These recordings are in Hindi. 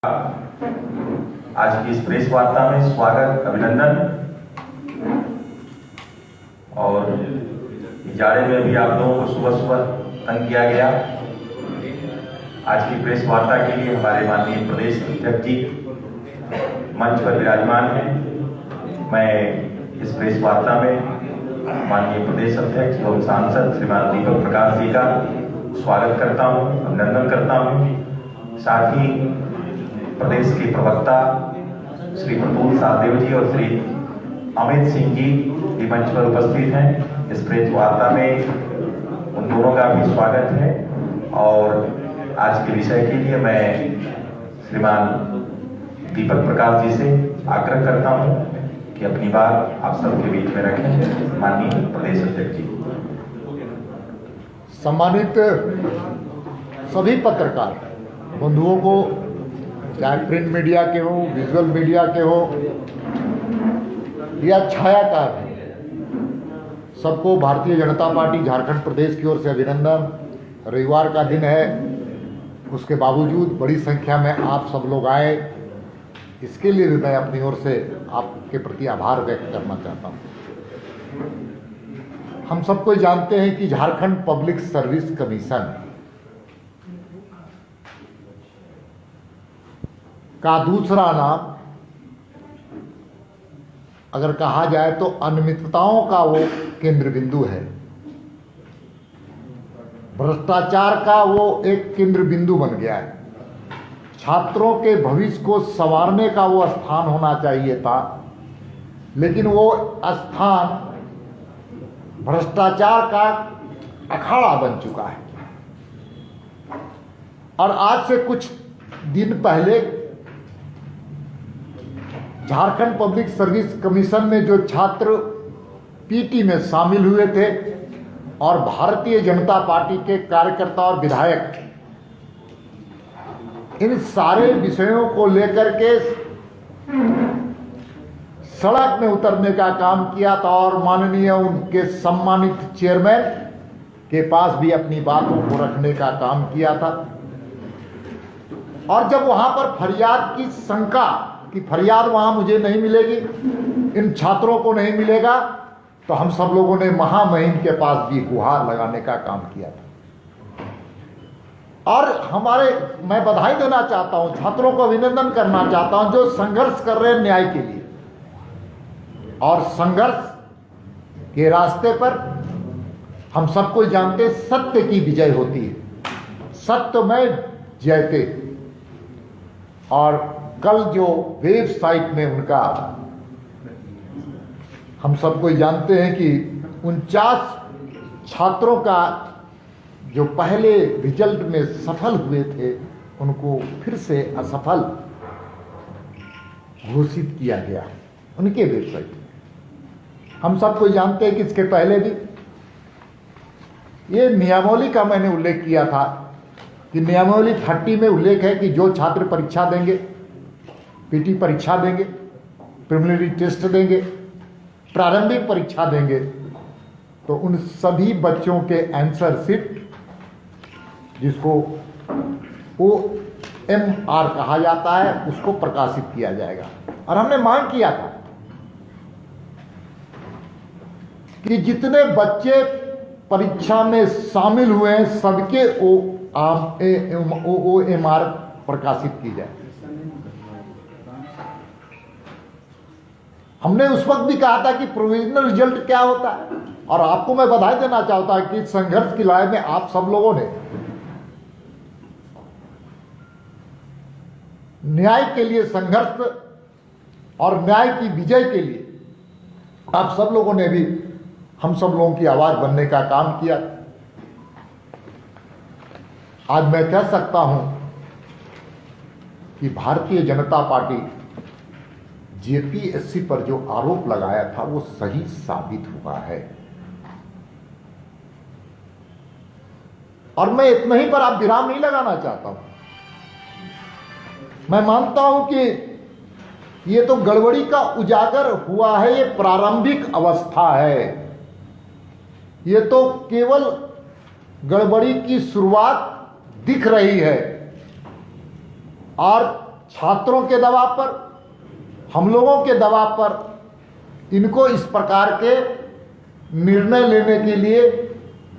आज की इस प्रेस वार्ता में स्वागत, अभिनंदन। और जाड़े में भी आप लोगों को सुबह सुबह तंग किया गया। आज की प्रेस वार्ता के लिए हमारे माननीय प्रदेश अध्यक्ष जी मंच पर विराजमान हैं। मैं इस प्रेस वार्ता में माननीय प्रदेश अध्यक्ष एवं सांसद श्रीमान दीपक प्रकाश जी का स्वागत करता हूं, अभिनंदन करता हूं। साथ ही प्रदेश के प्रवक्ता श्री प्रतुल सहदेव जी और श्री अमित सिंह जी भी मंच पर उपस्थित हैं। इस प्रेस वार्ता में उन दोनों का भी स्वागत है। और आज के विषय के लिए मैं श्रीमान दीपक प्रकाश जी से आग्रह करता हूं कि अपनी बात आप सबके बीच में रखें। माननीय प्रदेश अध्यक्ष जी। सम्मानित सभी पत्रकार बंधुओं को, चाहे प्रिंट मीडिया के हो, विजुअल मीडिया के हो या छायाकार, सबको भारतीय जनता पार्टी झारखंड प्रदेश की ओर से अभिनंदन। रविवार का दिन है, उसके बावजूद बड़ी संख्या में आप सब लोग आए, इसके लिए भी मैं अपनी ओर से आपके प्रति आभार व्यक्त करना चाहता हूँ। हम सबको जानते हैं कि झारखंड पब्लिक सर्विस कमीशन का दूसरा नाम अगर कहा जाए तो अनियमितताओं का वो केंद्र बिंदु है, भ्रष्टाचार का वो एक केंद्र बिंदु बन गया है। छात्रों के भविष्य को संवारने का वो स्थान होना चाहिए था, लेकिन वो स्थान भ्रष्टाचार का अखाड़ा बन चुका है। और आज से कुछ दिन पहले झारखंड पब्लिक सर्विस कमीशन में जो छात्र पीटी में शामिल हुए थे और भारतीय जनता पार्टी के कार्यकर्ता और विधायक, इन सारे विषयों को लेकर के सड़क में उतरने का काम किया था और माननीय उनके सम्मानित चेयरमैन के पास भी अपनी बातों को रखने का काम किया था। और जब वहां पर फरियाद की शंका कि फरियाद वहां मुझे नहीं मिलेगी, इन छात्रों को नहीं मिलेगा, तो हम सब लोगों ने महामहिम के पास भी गुहार लगाने का काम किया था। और मैं बधाई देना चाहता हूं, छात्रों को अभिनंदन करना चाहता हूं जो संघर्ष कर रहे हैं न्याय के लिए। और संघर्ष के रास्ते पर हम सबको जानते हैं सत्य की विजय होती है, सत्यमेव जयते। और कल जो वेबसाइट में उनका, हम सबको जानते हैं कि 49 छात्रों का जो पहले रिजल्ट में सफल हुए थे, उनको फिर से असफल घोषित किया गया उनके वेबसाइट में। हम सबको जानते हैं कि इसके पहले भी ये नियमावली का मैंने उल्लेख किया था कि नियमावली 30 में उल्लेख है कि जो छात्र परीक्षा देंगे, पीटी परीक्षा देंगे, प्रिलिमिनरी टेस्ट देंगे, प्रारंभिक परीक्षा देंगे, तो उन सभी बच्चों के आंसर शीट, जिसको OMR कहा जाता है, उसको प्रकाशित किया जाएगा। और हमने मांग किया था कि जितने बच्चे परीक्षा में शामिल हुए हैं सबके OMR प्रकाशित की जाए। हमने उस वक्त भी कहा था कि प्रोविजनल रिजल्ट क्या होता है। और आपको मैं बधाई देना चाहता हूं कि संघर्ष की लड़ाई में आप सब लोगों ने न्याय के लिए संघर्ष और न्याय की विजय के लिए आप सब लोगों ने भी हम सब लोगों की आवाज बनने का काम किया। आज मैं कह सकता हूं कि भारतीय जनता पार्टी जेपीएससी पर जो आरोप लगाया था वो सही साबित हुआ है। और मैं इतना ही पर आप विराम नहीं लगाना चाहता हूं। मैं मानता हूं कि ये तो गड़बड़ी का उजागर हुआ है, ये प्रारंभिक अवस्था है, ये तो केवल गड़बड़ी की शुरुआत दिख रही है। और छात्रों के दबाव पर, हम लोगों के दबाव पर इनको इस प्रकार के निर्णय लेने के लिए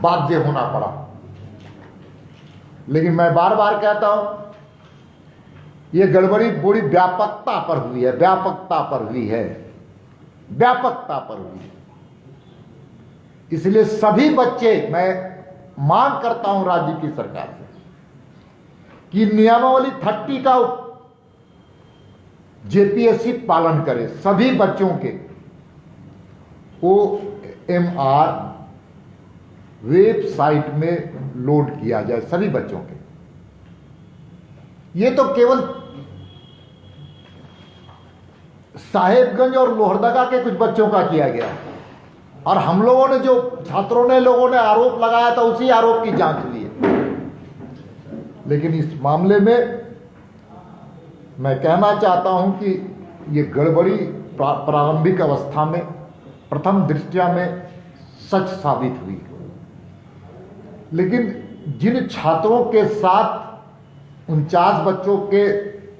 बाध्य होना पड़ा। लेकिन मैं बार बार कहता हूं, ये गड़बड़ी बड़ी व्यापकता पर हुई है, व्यापकता पर हुई है, व्यापकता पर हुई है। इसलिए सभी बच्चे, मैं मांग करता हूं राज्य की सरकार से कि नियमावली 30 का जेपीएससी पालन करे, सभी बच्चों के OMR वेबसाइट में लोड किया जाए, सभी बच्चों के। ये तो केवल साहेबगंज और लोहरदगा के कुछ बच्चों का किया गया, और हम लोगों ने, जो छात्रों ने, लोगों ने आरोप लगाया था, उसी आरोप की जांच हुई है। लेकिन इस मामले में मैं कहना चाहता हूं कि ये गड़बड़ी प्रारंभिक अवस्था में, प्रथम दृष्टया में सच साबित हुई। लेकिन जिन छात्रों के साथ 49 बच्चों के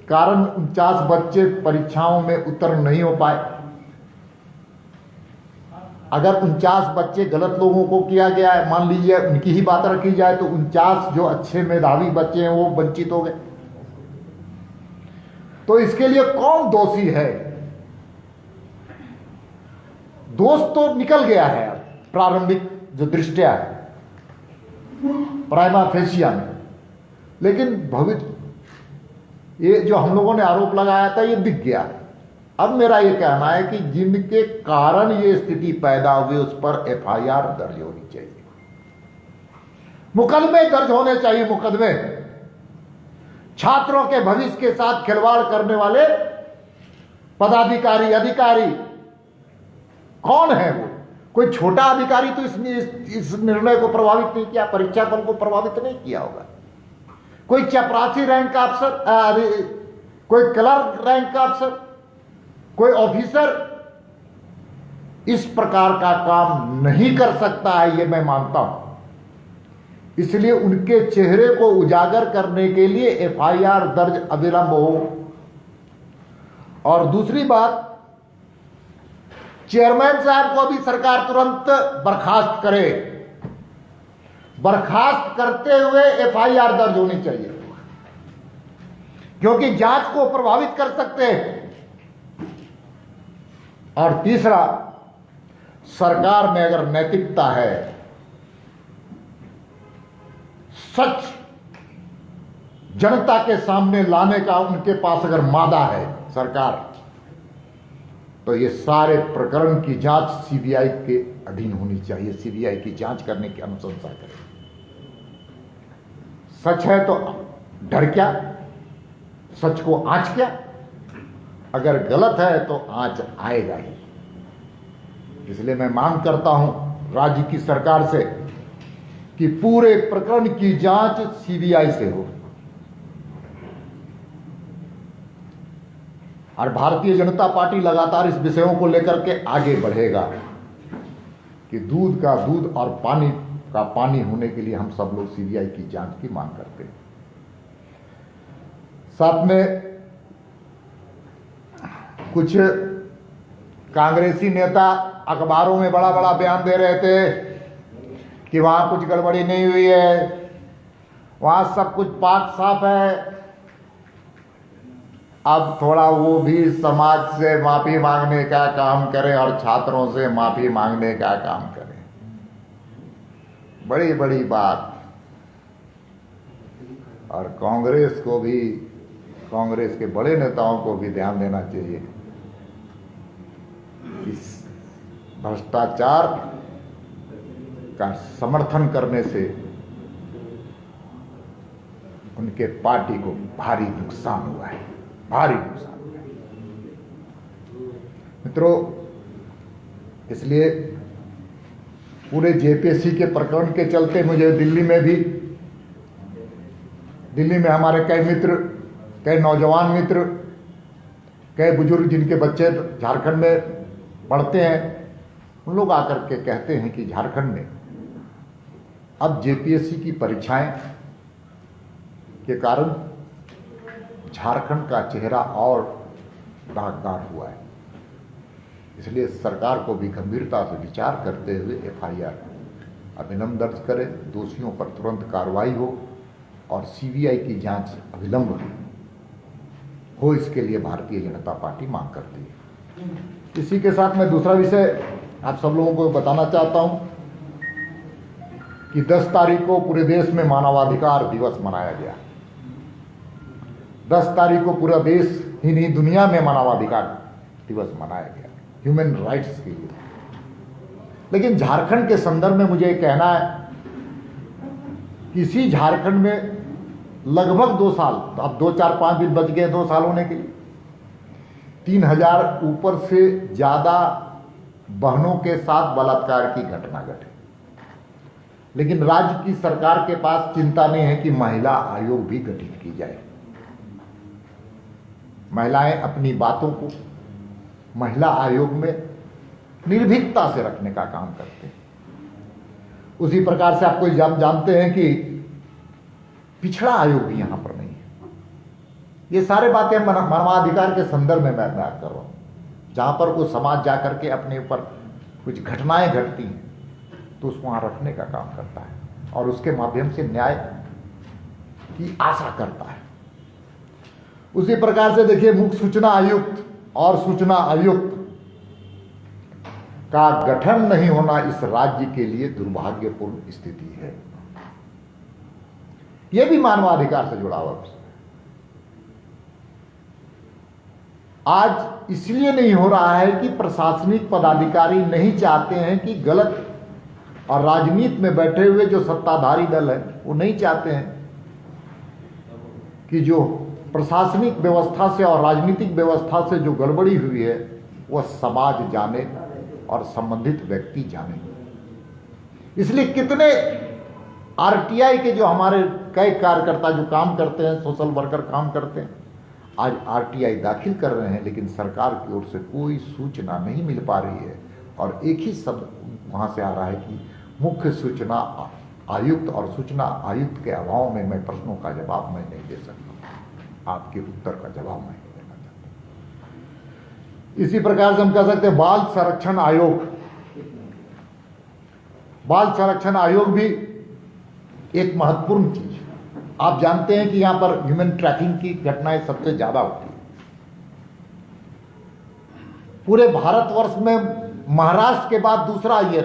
कारण 49 बच्चे परीक्षाओं में उत्तीर्ण नहीं हो पाए, अगर 49 बच्चे गलत लोगों को किया गया है, मान लीजिए उनकी ही बात रखी जाए, तो 49 जो अच्छे मेधावी बच्चे हैं वो वंचित हो गए, तो इसके लिए कौन दोषी है? दोष तो निकल गया है प्रारंभिक जो दृष्टया है, प्राइमा फेसिया में। लेकिन भविष्य, ये जो हम लोगों ने आरोप लगाया था, ये दिख गया। अब मेरा ये कहना है कि जिनके कारण ये स्थिति पैदा हुई, उस पर FIR दर्ज होनी चाहिए, मुकदमे दर्ज होने चाहिए, मुकदमे। छात्रों के भविष्य के साथ खिलवाड़ करने वाले पदाधिकारी, अधिकारी कौन है वो? कोई छोटा अधिकारी तो इस निर्णय को प्रभावित नहीं किया, परीक्षा फल को प्रभावित नहीं किया होगा। कोई चपरासी रैंक का अफसर, कोई क्लर्क रैंक का अफसर, कोई ऑफिसर इस प्रकार का काम नहीं कर सकता है, ये मैं मानता हूं। इसलिए उनके चेहरे को उजागर करने के लिए FIR दर्ज अविलंब हो। और दूसरी बात, चेयरमैन साहब को भी सरकार तुरंत बर्खास्त करे, बर्खास्त करते हुए FIR दर्ज होनी चाहिए, क्योंकि जांच को प्रभावित कर सकते हैं। और तीसरा, सरकार में अगर नैतिकता है, सच जनता के सामने लाने का उनके पास अगर मादा है सरकार, तो ये सारे प्रकरण की जांच CBI के अधीन होनी चाहिए, CBI की जांच करने की अनुशंसा करें। सच है तो डर क्या, सच को आंच क्या, अगर गलत है तो आंच आएगा ही। इसलिए मैं मांग करता हूं राज्य की सरकार से कि पूरे प्रकरण की जांच CBI से हो, और भारतीय जनता पार्टी लगातार इस विषयों को लेकर के आगे बढ़ेगा कि दूध का दूध और पानी का पानी होने के लिए हम सब लोग CBI की जांच की मांग करते हैं। साथ में कुछ कांग्रेसी नेता अखबारों में बड़ा बड़ा बयान दे रहे थे कि वहां कुछ गड़बड़ी नहीं हुई है, वहां सब कुछ पाक साफ है। अब थोड़ा वो भी समाज से माफी मांगने का काम करें और छात्रों से माफी मांगने का काम करें। बड़ी बड़ी बात। और कांग्रेस को भी, कांग्रेस के बड़े नेताओं को भी ध्यान देना चाहिए इस भ्रष्टाचार का समर्थन करने से उनके पार्टी को भारी नुकसान हुआ है, भारी नुकसान हुआ है। मित्रों, इसलिए पूरे जेपीएससी के प्रकरण के चलते मुझे दिल्ली में हमारे कई मित्र, कई नौजवान मित्र, कई बुजुर्ग जिनके बच्चे झारखंड में पढ़ते हैं, उन लोग आकर के कहते हैं कि झारखंड में अब जेपीएससी की परीक्षाएं के कारण झारखंड का चेहरा और दागदार हुआ है। इसलिए सरकार को भी गंभीरता से विचार करते हुए FIR अभिलंब दर्ज करे, दोषियों पर तुरंत कार्रवाई हो और CBI की जांच अविलंब हो, इसके लिए भारतीय जनता पार्टी मांग करती है। इसी के साथ मैं दूसरा विषय आप सब लोगों को बताना चाहता हूं कि 10 तारीख को पूरे देश में मानवाधिकार दिवस मनाया गया। 10 तारीख को पूरा देश ही नहीं, दुनिया में मानवाधिकार दिवस मनाया गया, ह्यूमन राइट्स के लिए। लेकिन झारखंड के संदर्भ में मुझे कहना है कि इसी झारखंड में लगभग 2 साल, अब 2, 4, 5 दिन बच गए 2 साल होने के लिए, 3000 ऊपर से ज्यादा बहनों के साथ बलात्कार की घटना घटी। लेकिन राज्य की सरकार के पास चिंता नहीं है कि महिला आयोग भी गठित की जाए। महिलाएं अपनी बातों को महिला आयोग में निर्भीकता से रखने का काम करते हैं। उसी प्रकार से आपको जानते हैं कि पिछड़ा आयोग भी यहां पर नहीं है। ये सारे बातें मानवाधिकार के संदर्भ में मैं बात कर रहा हूं। जहां पर वो समाज जाकर के अपने ऊपर कुछ घटनाएं घटती हैं तो उसको वहां रखने का काम करता है और उसके माध्यम से न्याय की आशा करता है। उसी प्रकार से देखिए, मुख्य सूचना आयुक्त और सूचना आयुक्त का गठन नहीं होना इस राज्य के लिए दुर्भाग्यपूर्ण स्थिति है। यह भी मानवाधिकार से जुड़ा हुआ है। आज इसलिए नहीं हो रहा है कि प्रशासनिक पदाधिकारी नहीं चाहते हैं कि गलत, और राजनीति में बैठे हुए जो सत्ताधारी दल है वो नहीं चाहते हैं कि जो प्रशासनिक व्यवस्था से और राजनीतिक व्यवस्था से जो गड़बड़ी हुई है वह समाज जाने और संबंधित व्यक्ति जाने। इसलिए कितने RTI के जो हमारे कई कार्यकर्ता जो काम करते हैं, सोशल वर्कर काम करते हैं, आज RTI दाखिल कर रहे हैं, लेकिन सरकार की ओर से कोई सूचना नहीं मिल पा रही है। और एक ही शब्द वहां से आ रहा है कि मुख्य सूचना आयुक्त, और सूचना आयुक्त के अभाव में मैं प्रश्नों का जवाब मैं नहीं दे सकता, आपके उत्तर का जवाब मैं नहीं देना चाहता। इसी प्रकार से हम कह सकते हैं बाल संरक्षण आयोग। बाल संरक्षण आयोग भी एक महत्वपूर्ण चीज है। आप जानते हैं कि यहां पर ह्यूमन ट्रैफिकिंग की घटनाएं सबसे ज्यादा होती है। पूरे भारतवर्ष में महाराष्ट्र के बाद दूसरा ये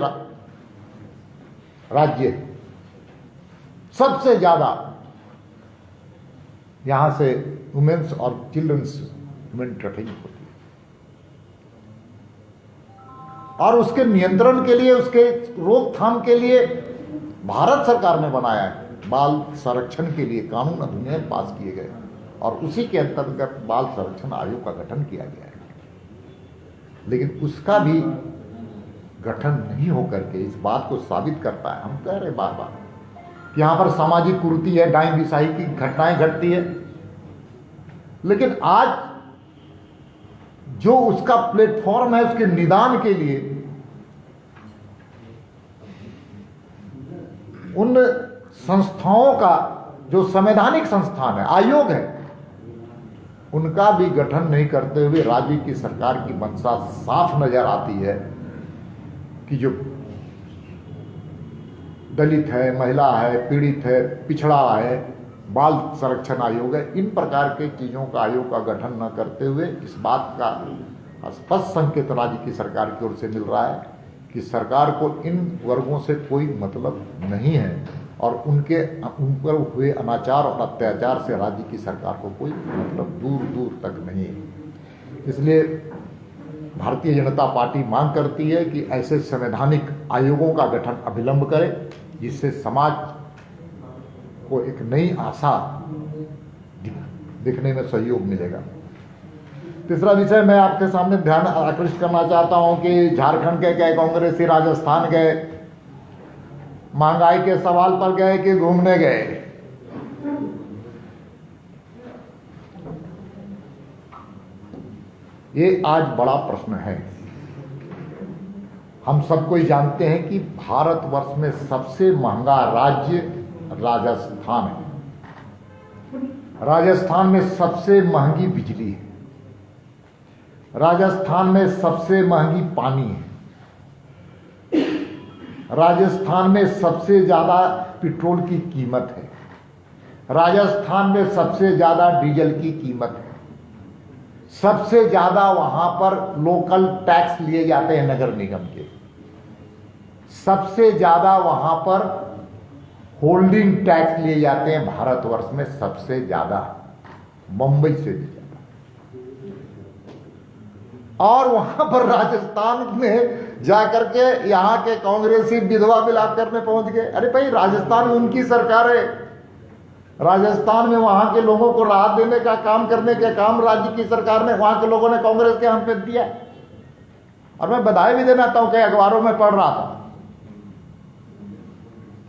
राज्य सबसे ज्यादा यहां से वुमेन्स और चिल्ड्रंस ह्यूमन ट्रैफिकिंग होती है। और उसके नियंत्रण के लिए, उसके रोकथाम के लिए भारत सरकार ने बनाया है बाल संरक्षण के लिए कानून अधिनियम पास किए गए और उसी के अंतर्गत बाल संरक्षण आयोग का गठन किया गया है। लेकिन उसका भी गठन नहीं होकर के इस बात को साबित करता है, हम कह रहे बार बार कि यहां पर सामाजिक कुरीति है, डाई बिसाई की घटनाएं घटती है, लेकिन आज जो उसका प्लेटफॉर्म है उसके निदान के लिए उन संस्थाओं का जो संवैधानिक संस्थान है, आयोग है, उनका भी गठन नहीं करते हुए राज्य की सरकार की मंशा साफ नजर आती है कि जो दलित है, महिला है, पीड़ित है, पिछड़ा है, बाल संरक्षण आयोग है, इन प्रकार के चीजों का आयोग का गठन न करते हुए इस बात का स्पष्ट संकेत राज्य की सरकार की ओर से मिल रहा है कि सरकार को इन वर्गों से कोई मतलब नहीं है और उन पर हुए अनाचार और अत्याचार से राज्य की सरकार को कोई मतलब दूर दूर तक नहीं है। इसलिए भारतीय जनता पार्टी मांग करती है कि ऐसे संवैधानिक आयोगों का गठन अविलंब करे, जिससे समाज को एक नई आशा दिखने में सहयोग मिलेगा। तीसरा विषय मैं आपके सामने ध्यान आकृष्ट करना चाहता हूं कि झारखंड के गए कांग्रेसी, राजस्थान गए, महंगाई के सवाल पर गए कि घूमने गए। ये आज बड़ा प्रश्न है। हम सबको जानते हैं कि भारतवर्ष में सबसे महंगा राज्य राजस्थान है। राजस्थान में सबसे महंगी बिजली है, राजस्थान में सबसे महंगी पानी है, राजस्थान में सबसे ज़्यादा पेट्रोल की कीमत है, राजस्थान में सबसे ज़्यादा डीजल की कीमत है, सबसे ज़्यादा वहाँ पर लोकल टैक्स लिए जाते हैं नगर निगम के, सबसे ज़्यादा वहाँ पर होल्डिंग टैक्स लिए जाते हैं भारतवर्ष में सबसे ज़्यादा, मुंबई से भी ज़्यादा। और वहाँ पर राजस्थान में जाकर के यहाँ के कांग्रेसी विधवा विलाप करने पहुँच गए। अरे भाई, राजस्थान में उनकी सरकार है, राजस्थान में वहाँ के लोगों को राहत देने का काम करने का काम राज्य की सरकार ने, वहाँ के लोगों ने कांग्रेस के हाथ में दिया। और मैं बधाई भी देना चाहता हूँ कि अखबारों में पढ़ रहा था,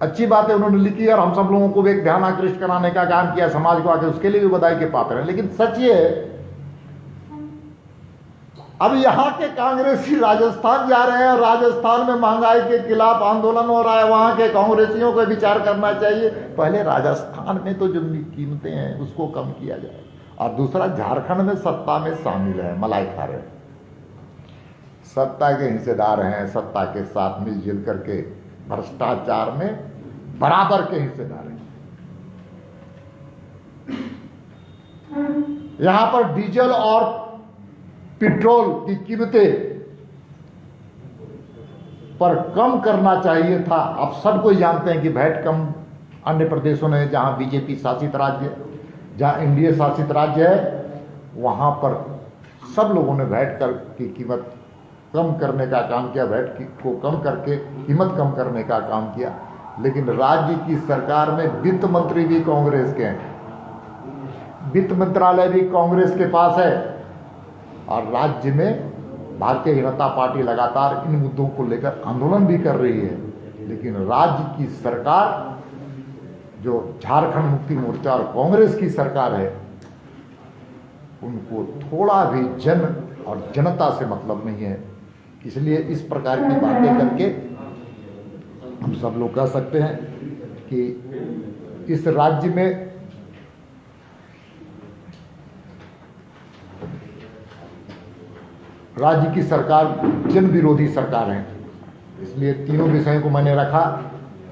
अच्छी बात है उन्होंने लिखी और हम सब लोगों को भी एक ध्यान आकृष्ट कराने का काम किया, समाज को आके, उसके लिए भी बधाई के पात्र हैं। लेकिन सच ये है, अब यहाँ के कांग्रेसी राजस्थान जा रहे हैं और राजस्थान में महंगाई के खिलाफ आंदोलन हो रहा है। वहाँ के कांग्रेसियों को विचार करना चाहिए, पहले राजस्थान में तो जो कीमतें हैं उसको कम किया जाए। और दूसरा, झारखंड में सत्ता में शामिल है, मलाई खा रहे हैं, सत्ता के हिस्सेदार हैं, सत्ता के साथ मिलजुल करके भ्रष्टाचार में बराबर के हिस्सेदार हैं। यहां पर डीजल और पेट्रोल की कीमतें पर कम करना चाहिए था। आप सब कोई जानते हैं कि वैट कम अन्य प्रदेशों ने, जहां बीजेपी शासित राज्य, जहां एनडीए शासित राज्य है, वहां पर सब लोगों ने वैट कर की कीमत कम करने का काम किया, वैट को कम करके कीमत कम करने का काम किया। लेकिन राज्य की सरकार में वित्त मंत्री भी कांग्रेस के हैं, वित्त मंत्रालय भी कांग्रेस के पास है, और राज्य में भारतीय जनता पार्टी लगातार इन मुद्दों को लेकर आंदोलन भी कर रही है। लेकिन राज्य की सरकार, जो झारखंड मुक्ति मोर्चा और कांग्रेस की सरकार है, उनको थोड़ा भी जन और जनता से मतलब नहीं है। इसलिए इस प्रकार की बातें करके हम सब लोग कह सकते हैं कि इस राज्य में राज्य की सरकार जन विरोधी सरकार है। इसलिए तीनों विषयों को मैंने रखा।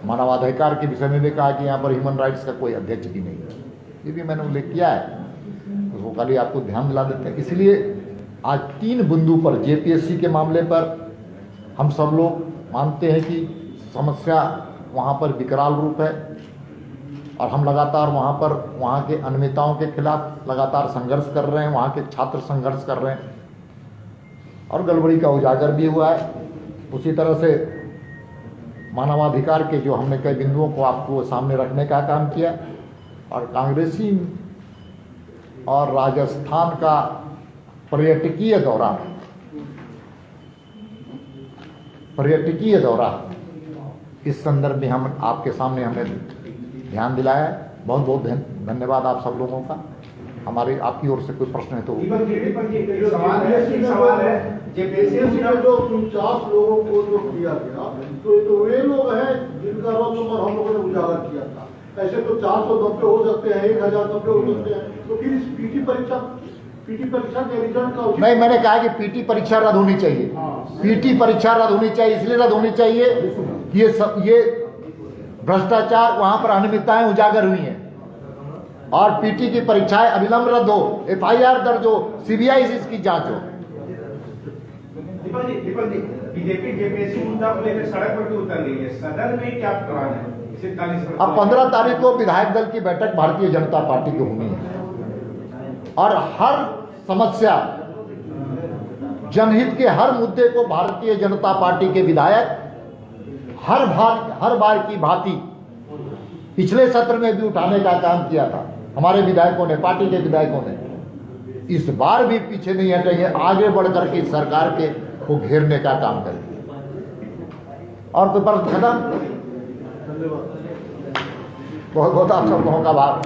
मानवाधिकार के विषय में भी कहा कि यहाँ पर ह्यूमन राइट्स का कोई अध्यक्ष भी नहीं है, ये भी मैंने उल्लेख किया है, उसको खाली आपको ध्यान दिला देते हैं। इसलिए आज 3 बिंदु पर, जेपीएससी के मामले पर हम सब लोग मानते हैं कि समस्या वहाँ पर विकराल रूप है, और हम लगातार वहाँ पर वहाँ के अनियमितताओं के खिलाफ लगातार संघर्ष कर रहे हैं, वहाँ के छात्र संघर्ष कर रहे हैं, और गड़बड़ी का उजागर भी हुआ है। उसी तरह से मानवाधिकार के जो हमने कई बिंदुओं को आपको सामने रखने का काम किया, और कांग्रेसी और राजस्थान का पर्यटकीय दौरा इस संदर्भ में हम आपके सामने हमने ध्यान दिलाया है। बहुत बहुत धन्यवाद आप सब लोगों का। हमारी आपकी ओर से कोई प्रश्न है तो सवाल है। जेपीएससी में जो 49 लोगों को जो किया गया, तो वे लोग हैं जिनका रोल नंबर हम लोगों ने उजागर किया था। ऐसे तो 490 हो सकते हैं, 1090 हो सकते हैं, तो फिर इस पीटी परीक्षा के रिजल्ट का नहीं, मैंने कहा कि पीटी परीक्षा रद्द होनी चाहिए। पीटी परीक्षा रद्द होनी चाहिए, इसलिए रद्द होनी चाहिए कि ये भ्रष्टाचार, वहां पर अनियमितताएं उजागर हुई हैं, और पीटी की परीक्षाएं अविलंब रद्द हो, एफआईआर दर्ज हो, सीबीआई से इसकी जांच हो। दीपक जी, बीजेपी जेपीएससी मुद्दा को लेकर सड़क पर क्यों उतर रही है? सदन में क्या प्लान है? अब 15 तारीख को विधायक दल की बैठक भारतीय जनता पार्टी की होनी है, और हर समस्या, जनहित के हर मुद्दे को भारतीय जनता पार्टी के विधायक हर बार की भांति पिछले सत्र में भी उठाने का काम किया था हमारे विधायकों ने, पार्टी के विधायकों ने। इस बार भी पीछे नहीं हटेंगे, आगे बढ़कर के सरकार के को घेरने का काम करेंगे। और कोई प्रश्न खत्म? बहुत बहुत आप सब लोगों का आभार।